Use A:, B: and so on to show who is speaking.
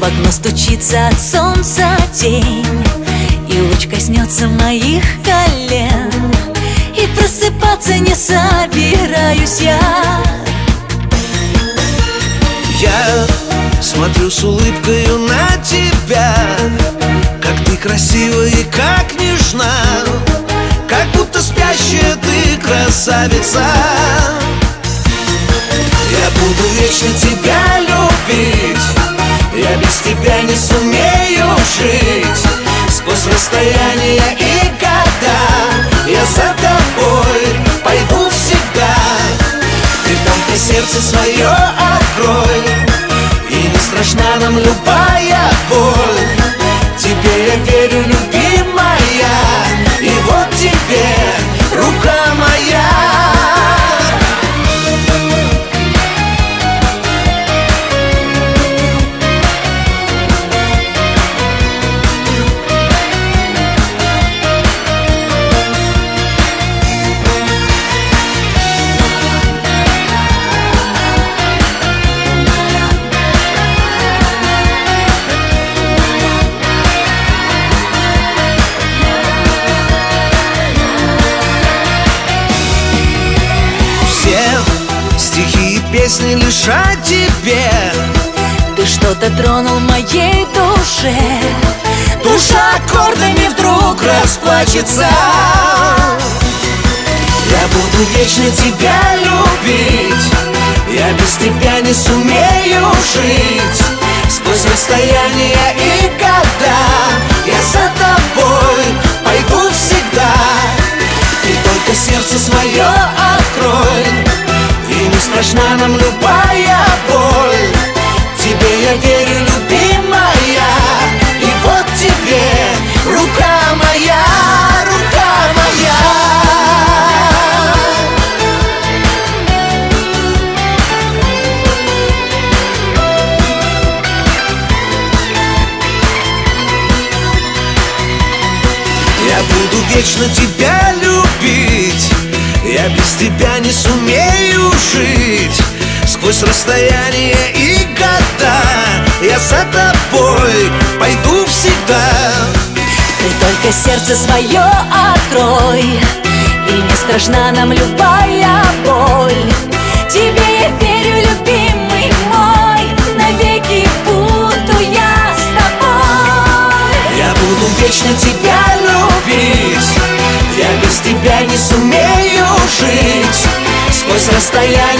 A: В окно стучится от солнца тень, и луч коснется моих колен, и просыпаться не собираюсь я.
B: Я смотрю с улыбкою на тебя, как ты красива и как нежна, как будто спящая ты красавица. Я буду вечно тебя любить, я без тебя не сумею жить. Сквозь расстояние и года я за тобой пойду всегда. Ты только сердце свое открой, и не страшна нам любая боль. Тебе я верю, любимая, и вот тебе рука моя. Стихи и песни лишь о тебе.
A: Ты что-то тронул в моей душе,
B: Душа аккордами вдруг расплачется. Я буду вечно тебя любить, я без тебя не сумею жить. Сквозь расстояние и года я за тобой пойду всегда. Ты только сердце свое открой, и не страшна нам любая боль. Тебе я верю, любимая, и вот тебе рука моя, рука моя. Я буду вечно тебя любить, я без тебя не сумею жить. Сквозь расстояние и года я за тобой пойду всегда.
A: ты только сердце свое открой, и не страшна нам любая боль. Тебе я верю, любимый мой, навеки буду я с тобой.
B: Я буду вечно тебя любить, я без тебя не сумею жить. Сквозь расстояние